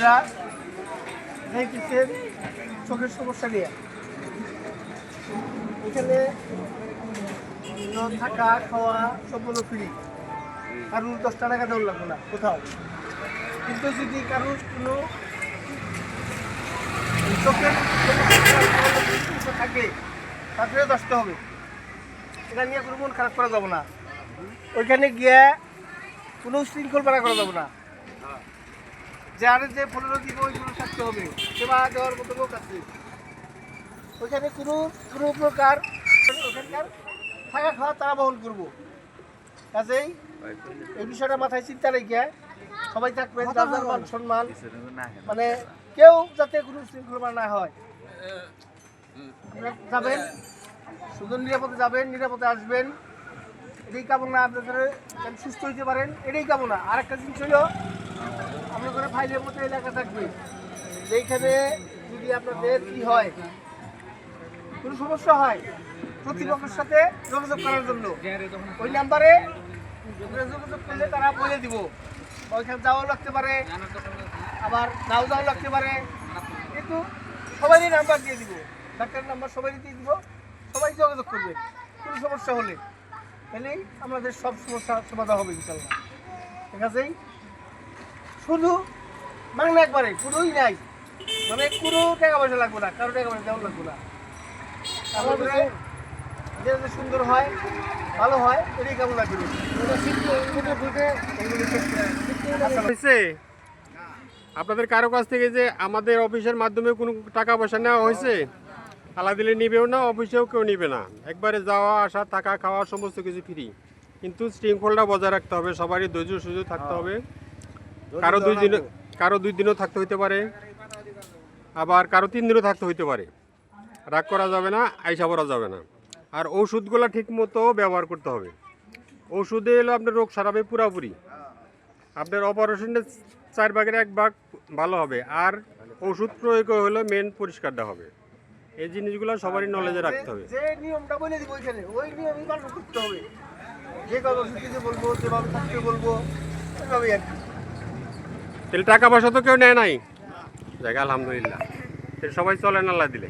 আপনারা দেখতেছেন চোখের সমস্যা নিয়ে এখানে থাকা খাওয়া সম্পূর্ণ ফ্রি, কারণ 10 টাকা দেওয়া লাগবে না কোথাও। কিন্তু যদি কারোর কোনো চোখের সমস্যা থাকে তারপরে আসতে হবে, এটা নিয়ে কোনো মন খারাপ করা যাবে না। ওইখানে গিয়ে কোনো শৃঙ্খল পাড়া করা যাবে না, যে আরে যে 15 দিন ওইগুলো থাকতে হবে, সেবা দেওয়ার মতো লোক আছে ওইখানে। কোনো প্রকার ওখানকার থাকা খাওয়া তারা বহন করবো। কাজেই এই বিষয়টা মাথায় চিন্তা রেখে সবাই থাকবেন, যার যার মান সম্মান, মানে কেউ যাতে কোনো শৃঙ্খলা না হয়। যাবেন শুধু নিরাপদে যাবেন, নিরাপদে আসবেন, এটাই কামনা। আপনাদের সুস্থ হইতে পারেন, এটাই কামনা। আর একটা জিনিস হলো আপনাদের ফাইলের মতো এলাকা থাকবে, যেখানে যদি আপনাদের কি হয়, কোনো সমস্যা হয়, প্রতিপক্ষের সাথে যোগাযোগ করার জন্য ওই নাম্বারে যোগাযোগ করলে তারা বলে দিব। ওইখানে যাওয়াও লাগতে পারে, আবার নাও যাওয়া লাগতে পারে, কিন্তু সবারই নাম্বার দিয়ে দিব, ডাক্তারের নাম্বার সবাই দিয়ে দিব। সবাই যোগাযোগ করবে কোনো সমস্যা হলে, তাহলেই আমাদের সব সমস্যা সমাধান হবে ইনশাল্লাহ। ঠিক আছে, শুধু মাংনা একবারে কোনোই নাই, মানে কোনো টাকা পয়সা লাগবে না, কারো টাকা পয়সা দেওয়া লাগবে না। আমাদের যে সুন্দর হয়, ভালো হয়, এটাই কামনা করি। আপনাদের কারো কাছ থেকে যে আমাদের অফিসের মাধ্যমে কোনো টাকা পয়সা নেওয়া হয়েছে? আলা দিলে নিবেও না, অফিসেও কেউ নিবে না। একবারে যাওয়া আসা থাকা খাওয়া সমস্ত কিছু ফ্রি, কিন্তু শৃঙ্খলটা বজায় রাখতে হবে। সবারই ধৈর্য সুযোগ থাকতে হবে। কারো 2 দিনও থাকতে হইতে পারে, আবার কারো 3 দিনও থাকতে হইতে পারে। রাগ করা যাবে না, আইসা পড়া যাবে না। আর ওষুধগুলো ঠিক মতো ব্যবহার করতে হবে। ওষুধে এলো আপনার রোগ সারাবে পুরাপুরি। আপনার অপারেশনের 4 ভাগের 1 ভাগ ভালো হবে, আর ওষুধ প্রয়োগ হলো মেন পরিষ্কারটা হবে। এই জিনিসগুলো সবারই নলেজে রাখতে হবে। যে নিয়মটা বলে দিব ওইখানে, ওই নিয়মই পালন করতে হবে। যে কর্মসূচিতে বলবো, যেভাবে থাকতে বলবো, ওইভাবেই আর কি। তাহলে টাকা পয়সা তো কেউ নেয় নাই, যাক আলহামদুলিল্লাহ। তাহলে সবাই চলেন আল্লাহ দিলে।